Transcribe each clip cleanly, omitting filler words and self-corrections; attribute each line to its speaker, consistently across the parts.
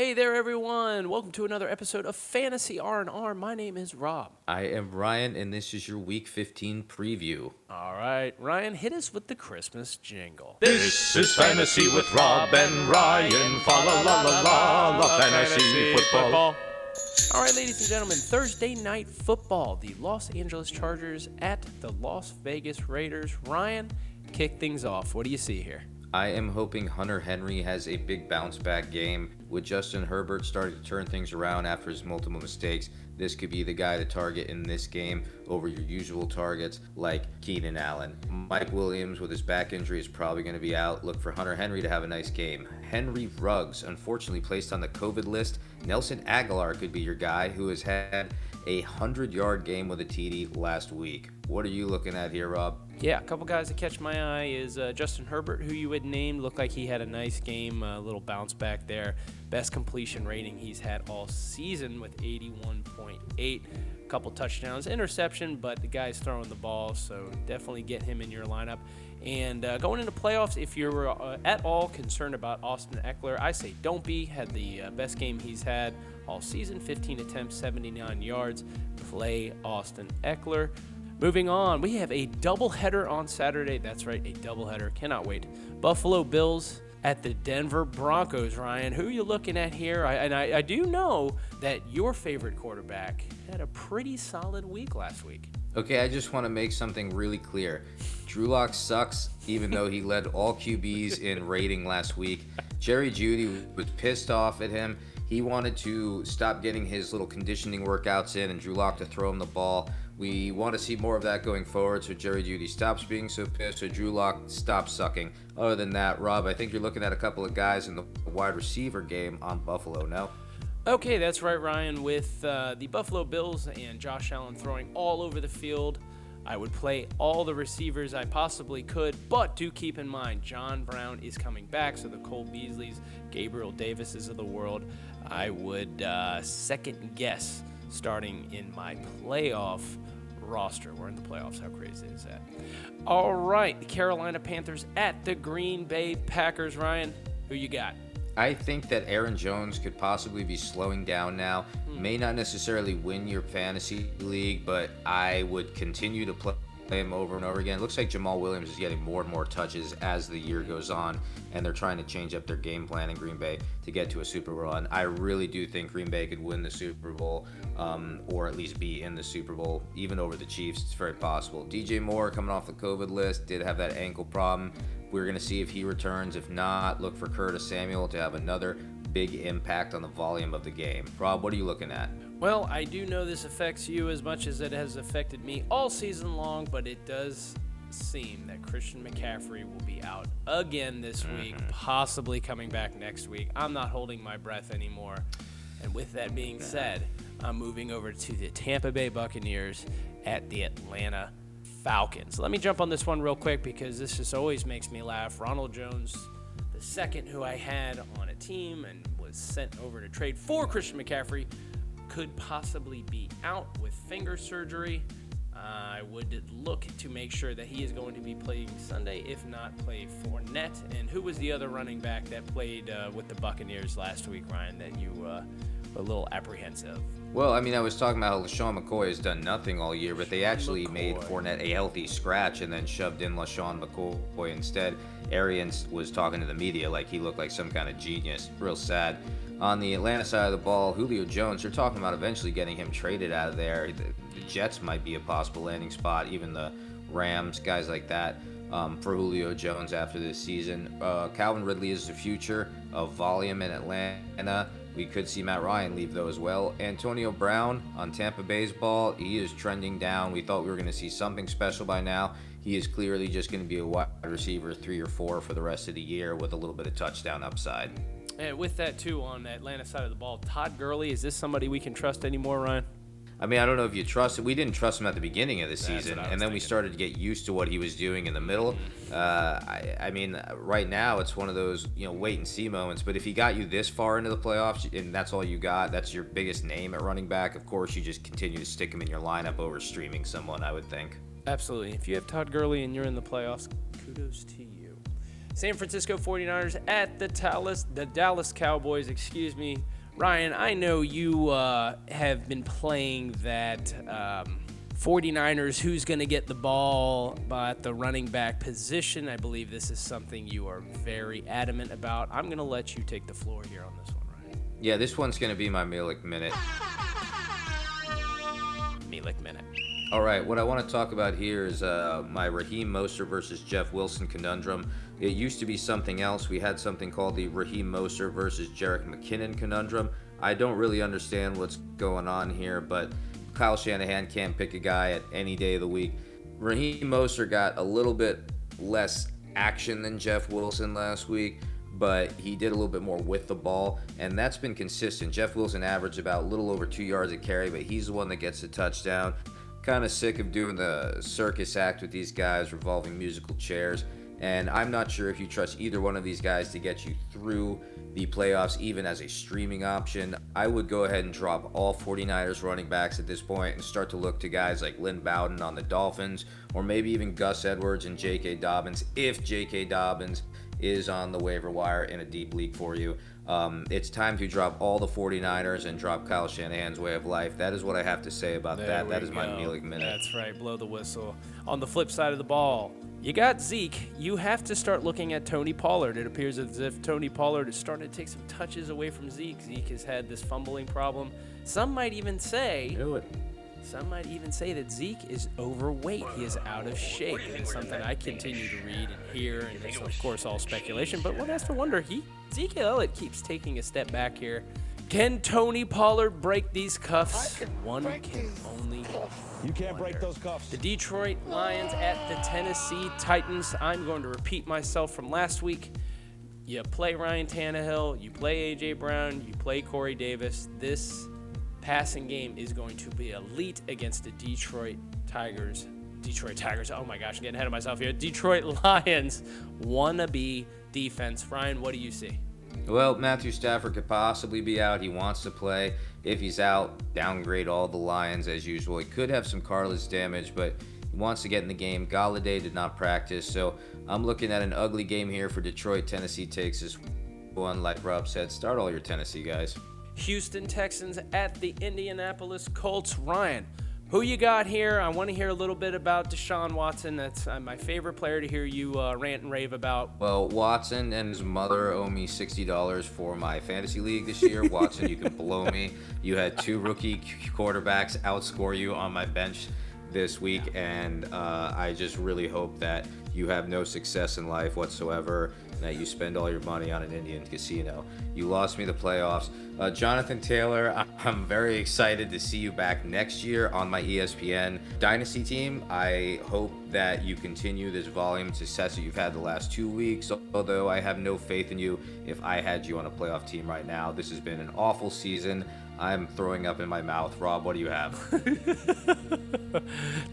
Speaker 1: Hey there, everyone. Welcome to another episode of Fantasy R&R. My name is Rob.
Speaker 2: I am Ryan, and this is your Week 15 preview.
Speaker 1: All right, Ryan, hit us with the Christmas jingle.
Speaker 3: This is Fantasy with Rob and Ryan. Fa la la la la la fantasy football.
Speaker 1: All right, ladies and gentlemen, Thursday night football. The Los Angeles Chargers at the Las Vegas Raiders. Ryan, kick things off. What do you see here?
Speaker 2: I am hoping Hunter Henry has a big bounce-back game. With Justin Herbert starting to turn things around after his multiple mistakes, this could be the guy to target in this game over your usual targets like Keenan Allen. Mike Williams with his back injury is probably going to be out. Look for Hunter Henry to have a nice game. Henry Ruggs, unfortunately placed on the COVID list. Nelson Aguilar could be your guy who has had a 100-yard game with a TD last week. What are you looking at here, Rob?
Speaker 1: Yeah, a couple guys that catch my eye is Justin Herbert, who you had named. Looked like he had a nice game, a little bounce back there. Best completion rating he's had all season with 81.8. A couple touchdowns, interception, but the guy's throwing the ball, so definitely get him in your lineup. And going into playoffs, if you're at all concerned about Austin Eckler, I say don't be. Had the best game he's had all season, 15 attempts, 79 yards. Play Austin Eckler. Moving on, we have a doubleheader on Saturday. That's right, a doubleheader. Cannot wait. Buffalo Bills at the Denver Broncos. Ryan, who are you looking at here? I do know that your favorite quarterback had a pretty solid week last week.
Speaker 2: Okay, I just want to make something really clear. Drew Lock sucks, even though he led all QBs in rating last week. Jerry Jeudy was pissed off at him. He wanted to stop getting his little conditioning workouts in and Drew Lock to throw him the ball. We want to see more of that going forward, so Jerry Jeudy stops being so pissed, so Drew Lock stops sucking. Other than that, Rob, I think you're looking at a couple of guys in the wide receiver game on Buffalo, no?
Speaker 1: Okay, that's right, Ryan. With the Buffalo Bills and Josh Allen throwing all over the field, I would play all the receivers I possibly could, but do keep in mind, John Brown is coming back, so the Cole Beasleys, Gabriel Davises of the world, I would second guess starting in my playoff roster. We're in the playoffs. How crazy is that? All right, the Carolina Panthers at the Green Bay Packers. Ryan, who you got?
Speaker 2: I think that Aaron Jones could possibly be slowing down now. May not necessarily win your fantasy league, but I would continue to play him over and over again. It looks like Jamal Williams is getting more and more touches as the year goes on, and they're trying to change up their game plan in Green Bay to get to a Super Bowl run. I really do think Green Bay could win the Super Bowl, or at least be in the Super Bowl, even over the Chiefs. It's very possible. DJ Moore coming off the COVID list, did have that ankle problem. We're going to see if he returns. If not, look for Curtis Samuel to have another big impact on the volume of the game. Rob, what are you looking at?
Speaker 1: Well, I do know this affects you as much as it has affected me all season long, but it does seem that Christian McCaffrey will be out again this week, possibly coming back next week. I'm not holding my breath anymore. And with that being said, I'm moving over to the Tampa Bay Buccaneers at the Atlanta Falcons. Let me jump on this one real quick because this just always makes me laugh. Ronald Jones, the second who I had on a team and was sent over to trade for Christian McCaffrey, could possibly be out with finger surgery. I would look to make sure that he is going to be playing Sunday, if not play Fournette. And who was the other running back that played with the Buccaneers last week, Ryan, that you were a little apprehensive?
Speaker 2: Well, I mean, I was talking about how LaShawn McCoy has done nothing all year, but they actually made Fournette a healthy scratch and then shoved in LaShawn McCoy instead. Arians was talking to the media like he looked like some kind of genius. Real sad. On the Atlanta side of the ball, Julio Jones, they're talking about eventually getting him traded out of there. The Jets might be a possible landing spot, even the Rams, guys like that, for Julio Jones after this season. Calvin Ridley is the future of volume in Atlanta. We could see Matt Ryan leave, though, as well. Antonio Brown on Tampa Bay's ball, he is trending down. We thought we were going to see something special by now. He is clearly just going to be a wide receiver 3 or 4 for the rest of the year with a little bit of touchdown upside.
Speaker 1: And with that, too, on the Atlanta side of the ball, Todd Gurley, is this somebody we can trust anymore, Ryan?
Speaker 2: I mean, I don't know if you trust him. We didn't trust him at the beginning of the season, and then we started to get used to what he was doing in the middle. I mean, right now it's one of those, wait and see moments. But if he got you this far into the playoffs, and that's all you got, that's your biggest name at running back, of course you just continue to stick him in your lineup over streaming someone, I would think.
Speaker 1: Absolutely. If you have Todd Gurley and you're in the playoffs, kudos to you. San Francisco 49ers at the Dallas Cowboys, Ryan, I know you have been playing that 49ers who's going to get the ball at the running back position. I believe this is something you are very adamant about. I'm going to let you take the floor here on this one, Ryan.
Speaker 2: Yeah, this one's going to be my Milik Minute.
Speaker 1: Milik Minute.
Speaker 2: All right, what I want to talk about here is my Raheem Mostert versus Jeff Wilson conundrum. It used to be something else. We had something called the Raheem Mostert versus Jerick McKinnon conundrum. I don't really understand what's going on here, but Kyle Shanahan can't pick a guy at any day of the week. Raheem Mostert got a little bit less action than Jeff Wilson last week, but he did a little bit more with the ball, and that's been consistent. Jeff Wilson averaged about a little over 2 yards a carry, but he's the one that gets the touchdown. Kind of sick of doing the circus act with these guys revolving musical chairs, and I'm not sure if you trust either one of these guys to get you through the playoffs, even as a streaming option. I would go ahead and drop all 49ers running backs at this point and start to look to guys like Lynn Bowden on the Dolphins, or maybe even Gus Edwards and J.K. Dobbins, if J.K. Dobbins is on the waiver wire in a deep league for you. It's time to drop all the 49ers and drop Kyle Shanahan's way of life. That is what I have to say about that. That is my Milik Minute.
Speaker 1: That's right. Blow the whistle. On the flip side of the ball, you got Zeke. You have to start looking at Tony Pollard. It appears as if Tony Pollard is starting to take some touches away from Zeke. Zeke has had this fumbling problem. Some might even say that Zeke is overweight. He is out of shape. It's something I continue to read and hear, and it's of course all speculation. But one has to wonder, Zeke Elliott keeps taking a step back here. Can Tony Pollard break these cuffs? One can only
Speaker 4: You can't break those cuffs.
Speaker 1: The Detroit Lions at the Tennessee Titans. I'm going to repeat myself from last week. You play Ryan Tannehill, you play A.J. Brown, you play Corey Davis. This passing game is going to be elite against the Detroit Tigers. Oh my gosh, I'm getting ahead of myself here. Detroit Lions wannabe defense. Ryan, what do you see?
Speaker 2: Well, Matthew Stafford could possibly be out. He wants to play. If he's out, downgrade all the Lions as usual. He could have some cartilage damage, but he wants to get in the game. Galladay did not practice, so I'm looking at an ugly game here for Detroit. Tennessee takes this one. Like Rob said, start all your Tennessee guys.
Speaker 1: Houston Texans at the Indianapolis Colts. Ryan, who you got here? I want to hear a little bit about Deshaun Watson. That's my favorite player to hear you rant and rave about.
Speaker 2: Well, Watson and his mother owe me $60 for my fantasy league this year. Watson, you can blow me. You had two rookie quarterbacks outscore you on my bench this week, and I just really hope that you have no success in life whatsoever, and that you spend all your money on an Indian casino. You lost me the playoffs. Jonathan Taylor, I'm very excited to see you back next year on my ESPN Dynasty team. I hope that you continue this volume of success that you've had the last 2 weeks, although I have no faith in you if I had you on a playoff team right now. This has been an awful season. I'm throwing up in my mouth. Rob, what do you have?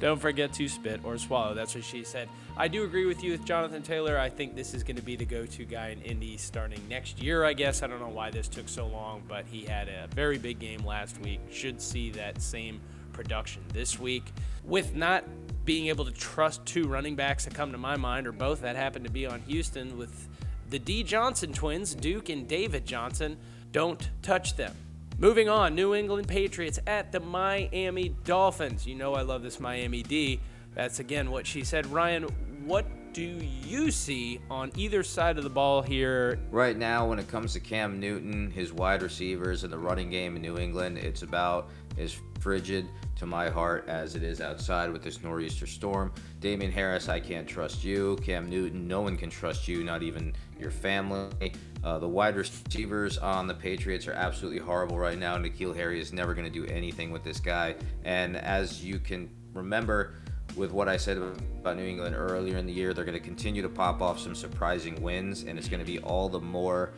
Speaker 1: Don't forget to spit or swallow. That's what she said. I do agree with you with Jonathan Taylor. I think this is going to be the go-to guy in Indy starting next year, I guess. I don't know why this took so long, but he had a very big game last week. Should see that same production this week. With not being able to trust two running backs that come to my mind, or both that happen to be on Houston, with the D. Johnson twins, Duke and David Johnson, don't touch them. Moving on, New England Patriots at the Miami Dolphins. You know I love this Miami D. That's, again, what she said. Ryan, what do you see on either side of the ball here?
Speaker 2: Right now, when it comes to Cam Newton, his wide receivers, and the running game in New England, it's about as frigid to my heart as it is outside with this nor'easter storm. Damian Harris, I can't trust you. Cam Newton, no one can trust you, not even your family. The wide receivers on the Patriots are absolutely horrible right now. N'Keal Harry is never going to do anything with this guy. And as you can remember with what I said about New England earlier in the year, they're going to continue to pop off some surprising wins, and it's going to be all the more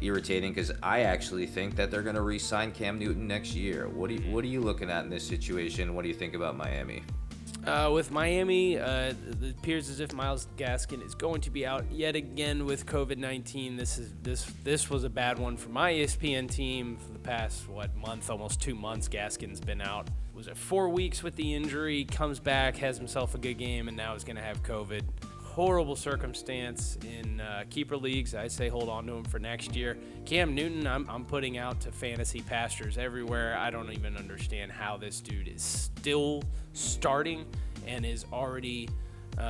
Speaker 2: irritating because I actually think that they're going to re-sign Cam Newton next year. What are you looking at in this situation? What do you think about Miami?
Speaker 1: With Miami, it appears as if Myles Gaskin is going to be out yet again with COVID-19. This was a bad one for my ESPN team for the past month, almost 2 months. Gaskin's been out. Was it 4 weeks with the injury? Comes back, has himself a good game, and now is going to have COVID. horrible circumstance in keeper leagues. I say hold on to him for next year. Cam Newton, I'm putting out to fantasy pastures everywhere. I don't even understand how this dude is still starting and is already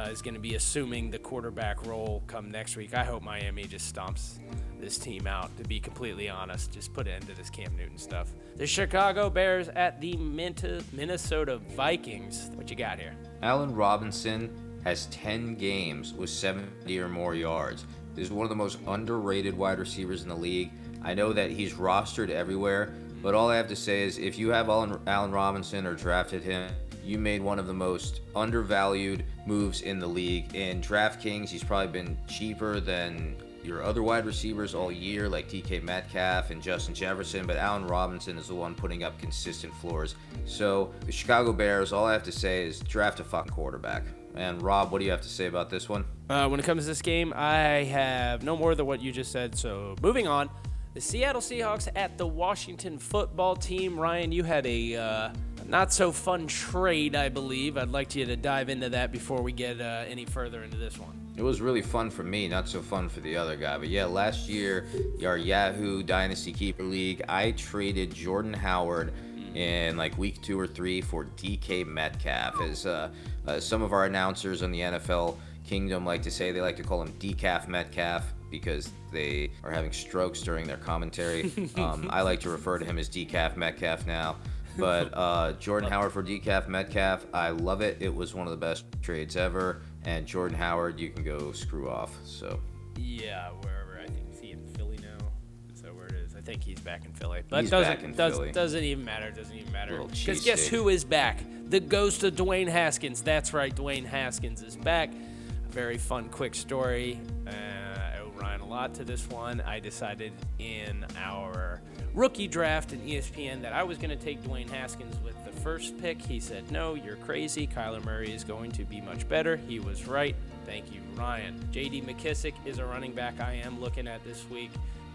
Speaker 1: is going to be assuming the quarterback role come next week. I hope Miami just stomps this team out, to be completely honest. Just put an end to this Cam Newton stuff. The Chicago Bears at the Minnesota Vikings. What you got here?
Speaker 2: Allen Robinson has 10 games with 70 or more yards. This is one of the most underrated wide receivers in the league. I know that he's rostered everywhere, but all I have to say is if you have Allen Robinson or drafted him, you made one of the most undervalued moves in the league. In DraftKings, he's probably been cheaper than your other wide receivers all year, like DK Metcalf and Justin Jefferson, but Allen Robinson is the one putting up consistent floors. So the Chicago Bears, all I have to say is draft a fucking quarterback. And Rob, what do you have to say about this one?
Speaker 1: When it comes to this game, I have no more than what you just said, so moving on. The Seattle Seahawks at the Washington Football Team. Ryan, you had a not-so-fun trade, I believe. I'd like you to dive into that before we get any further into this one.
Speaker 2: It was really fun for me, not so fun for the other guy. But yeah, last year, our Yahoo Dynasty Keeper League, I traded Jordan Howard in like week 2 or 3 for DK Metcalf. As some of our announcers on the NFL Kingdom like to say, they like to call him Decaf Metcalf because they are having strokes during their commentary. I like to refer to him as Decaf Metcalf now. But Jordan Howard for Decaf Metcalf, I love it. It was one of the best trades ever. And Jordan Howard, you can go screw off. So
Speaker 1: yeah, wherever. I think, is he in Philly now? Is that where it is? I think he's back in Philly. But
Speaker 2: he's back in Philly.
Speaker 1: Doesn't even matter. Because guess who is back? The ghost of Dwayne Haskins. That's right, Dwayne Haskins is back. A very fun, quick story. I owe Ryan a lot to this one. I decided in our rookie draft in ESPN that I was going to take Dwayne Haskins with the first pick. He said, no, you're crazy. Kyler Murray is going to be much better. He was right. Thank you, Ryan. J.D. McKissick is a running back I am looking at this week.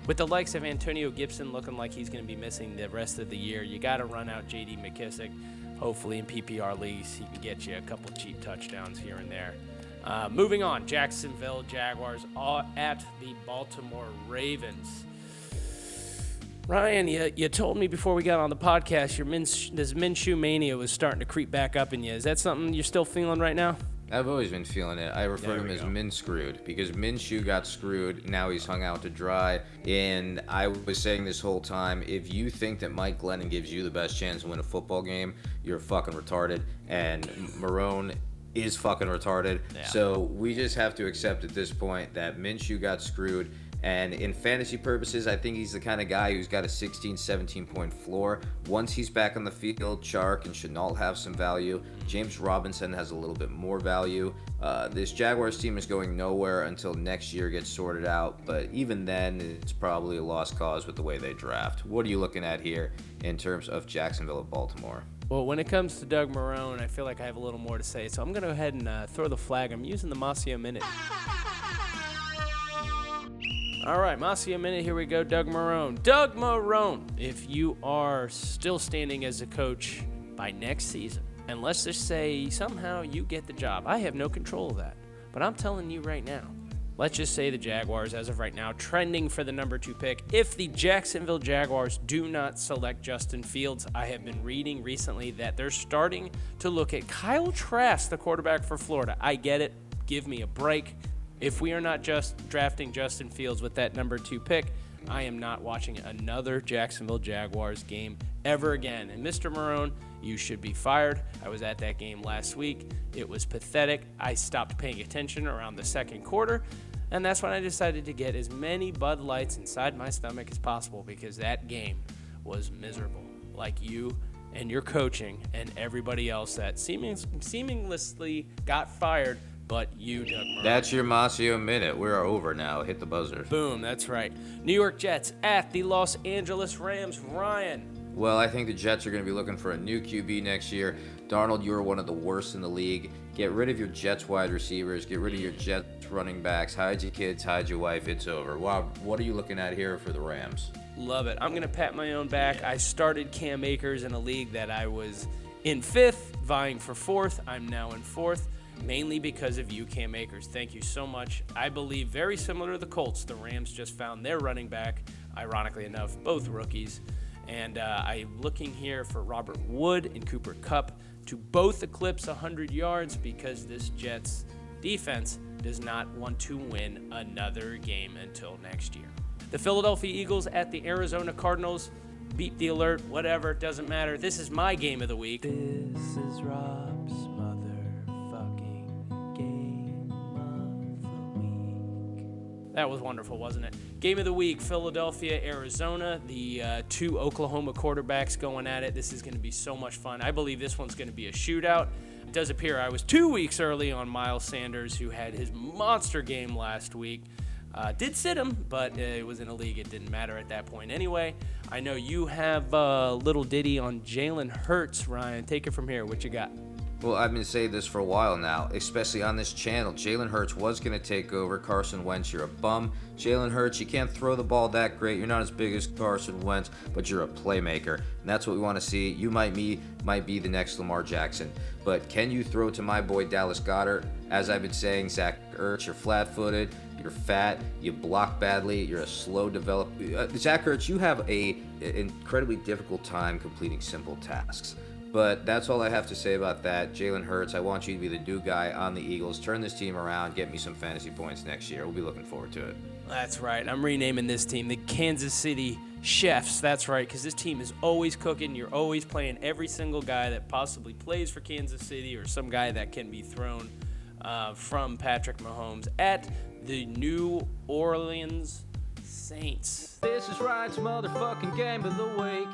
Speaker 1: With the likes of Antonio Gibson looking like he's going to be missing the rest of the year, you got to run out J.D. McKissick. Hopefully in PPR leagues, he can get you a couple cheap touchdowns here and there. Moving on, Jacksonville Jaguars at the Baltimore Ravens. Ryan, you told me before we got on the podcast this Minshew mania was starting to creep back up in you. Is that something you're still feeling right now?
Speaker 2: I've always been feeling it. I refer to him as Min-screwed because Minshew got screwed. Now he's hung out to dry. And I was saying this whole time, if you think that Mike Glennon gives you the best chance to win a football game, you're fucking retarded. And Marone is fucking retarded. Yeah. So we just have to accept at this point that Minshew got screwed. And in fantasy purposes, I think he's the kind of guy who's got a 16, 17-point floor. Once he's back on the field, Chark and Shenault have some value. James Robinson has a little bit more value. This Jaguars team is going nowhere until next year gets sorted out. But even then, it's probably a lost cause with the way they draft. What are you looking at here in terms of Jacksonville and Baltimore?
Speaker 1: Well, when it comes to Doug Marrone, I feel like I have a little more to say. So I'm going to go ahead and throw the flag. I'm using the Masio Minute. All right, Masio Minute, here we go. Doug Marrone. Doug Marrone, if you are still standing as a coach by next season, and let's just say somehow you get the job. I have no control of that, but I'm telling you right now, let's just say the Jaguars, as of right now, trending for the number 2 pick. If the Jacksonville Jaguars do not select Justin Fields, I have been reading recently that they're starting to look at Kyle Trask, the quarterback for Florida. I get it. Give me a break. If we are not just drafting Justin Fields with that number 2 pick, I am not watching another Jacksonville Jaguars game ever again. And Mr. Marrone, you should be fired. I was at that game last week. It was pathetic. I stopped paying attention around the second quarter, and that's when I decided to get as many Bud Lights inside my stomach as possible because that game was miserable. Like you and your coaching and everybody else that seamlessly got fired. But you, Doug Marrone.
Speaker 2: That's your Masio Minute. We're over now. Hit the buzzer.
Speaker 1: Boom, that's right. New York Jets at the Los Angeles Rams. Ryan.
Speaker 2: Well, I think the Jets are going to be looking for a new QB next year. Darnold, you're one of the worst in the league. Get rid of your Jets wide receivers. Get rid of your Jets running backs. Hide your kids. Hide your wife. It's over. Wow, what are you looking at here for the Rams?
Speaker 1: Love it. I'm going to pat my own back. I started Cam Akers in a league that I was in 5th, vying for 4th. I'm now in 4th. mainly because of you, Cam Akers. Thank you so much. I believe very similar to the Colts, the Rams just found their running back, ironically enough, both rookies. And I'm looking here for Robert Wood and Cooper Kupp to both eclipse 100 yards because this Jets defense does not want to win another game until next year. The Philadelphia Eagles at the Arizona Cardinals. Beep the alert, whatever, it doesn't matter. This is my game of the week. This is Rob's motherfucking game of the week. That was wonderful, wasn't it? Game of the week, Philadelphia, Arizona. The two Oklahoma quarterbacks going at it. This is going to be so much fun. I believe this one's going to be a shootout. It does appear I was 2 weeks early on Miles Sanders, who had his monster game last week. Did sit him, but it was in a league. It didn't matter at that point anyway. I know you have a little ditty on Jalen Hurts, Ryan. Take it from here. What you got?
Speaker 2: Well, I've been saying this for a while now, especially on this channel. Jalen Hurts was going to take over. Carson Wentz, you're a bum. Jalen Hurts, you can't throw the ball that great. You're not as big as Carson Wentz, but you're a playmaker. And that's what we want to see. You might be the next Lamar Jackson. But can you throw to my boy Dallas Goedert? As I've been saying, Zach Ertz, you're flat-footed. You're fat, you block badly, you're a slow developer. Zach Ertz, you have an incredibly difficult time completing simple tasks. But that's all I have to say about that. Jalen Hurts, I want you to be the new guy on the Eagles. Turn this team around, get me some fantasy points next year. We'll be looking forward to it.
Speaker 1: That's right. I'm renaming this team the Kansas City Chefs. That's right, because this team is always cooking. You're always playing every single guy that possibly plays for Kansas City or some guy that can be thrown from Patrick Mahomes at the New Orleans Saints.
Speaker 2: This is Ryan's motherfucking game of the week.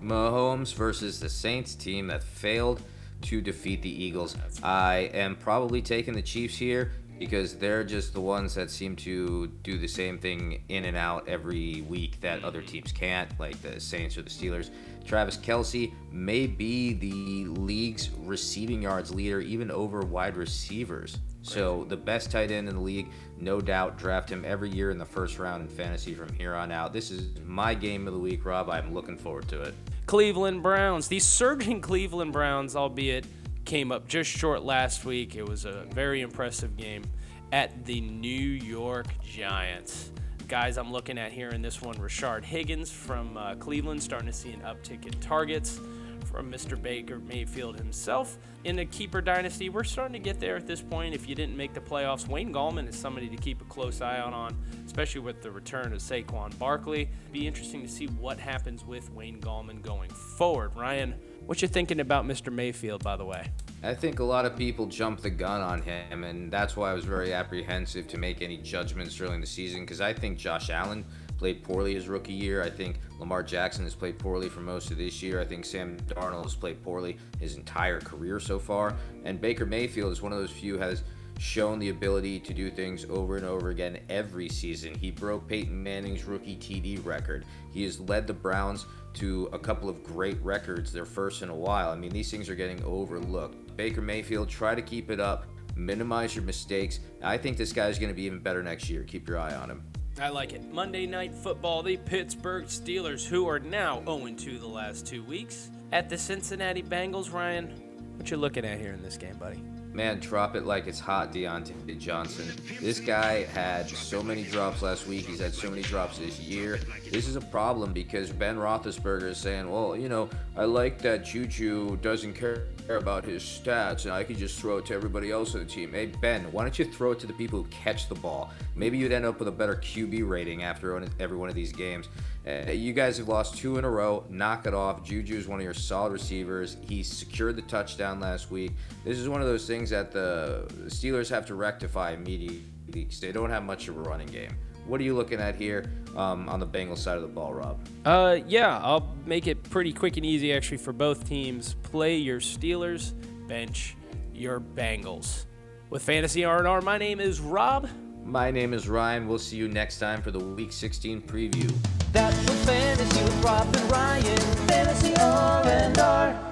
Speaker 2: Mahomes versus the Saints team that failed to defeat the Eagles. I am probably taking the Chiefs here because they're just the ones that seem to do the same thing in and out every week that other teams can't, like the Saints or the Steelers. Travis Kelce may be the league's receiving yards leader, even over wide receivers. So the best tight end in the league, no doubt, draft him every year in the first round in fantasy from here on out. This is my game of the week, Rob. I'm looking forward to it.
Speaker 1: Cleveland Browns. These surging Cleveland Browns, albeit came up just short last week. It was a very impressive game at the New York Giants. Guys I'm looking at here in this one, Rashard Higgins from Cleveland, starting to see an uptick in targets from Mr. Baker Mayfield himself. In a keeper dynasty, we're starting to get there at this point. If you didn't make the playoffs, Wayne Gallman is somebody to keep a close eye on, especially with the return of Saquon Barkley. Be interesting to see what happens with Wayne Gallman going forward. Ryan, what you thinking about Mr. Mayfield, by the way?
Speaker 2: I think a lot of people jumped the gun on him, and that's why I was very apprehensive to make any judgments during the season, because I think Josh Allen played poorly his rookie year. I think Lamar Jackson has played poorly for most of this year. I think Sam Darnold has played poorly his entire career so far. And Baker Mayfield is one of those few who has shown the ability to do things over and over again every season. He broke Peyton Manning's rookie TD record. He has led the Browns to a couple of great records, their first in a while. I mean, these things are getting overlooked. Baker Mayfield, try to keep it up. Minimize your mistakes. I think this guy's going to be even better next year. Keep your eye on him.
Speaker 1: I like it. Monday Night Football, the Pittsburgh Steelers, who are now 0-2 the last 2 weeks, at the Cincinnati Bengals. Ryan, what you looking at here in this game, buddy?
Speaker 2: Man, drop it like it's hot, Deontay Johnson. This guy had so many drops last week. He's had so many drops this year. This is a problem because Ben Roethlisberger is saying, well, you know, I like that Juju doesn't care about his stats and I can just throw it to everybody else on the team. Hey, Ben, why don't you throw it to the people who catch the ball? Maybe you'd end up with a better QB rating after every one of these games. You guys have lost 2 in a row. Knock it off. Juju is one of your solid receivers. He secured the touchdown last week. This is one of those things that the Steelers have to rectify immediately because they don't have much of a running game. What are you looking at here on the Bengals side of the ball, Rob?
Speaker 1: Yeah, I'll make it pretty quick and easy actually for both teams. Play your Steelers, bench your Bengals. With Fantasy R&R, my name is Rob.
Speaker 2: My name is Ryan. We'll see you next time for the Week 16 preview.
Speaker 5: That was Fantasy with Rob and Ryan. Fantasy R&R.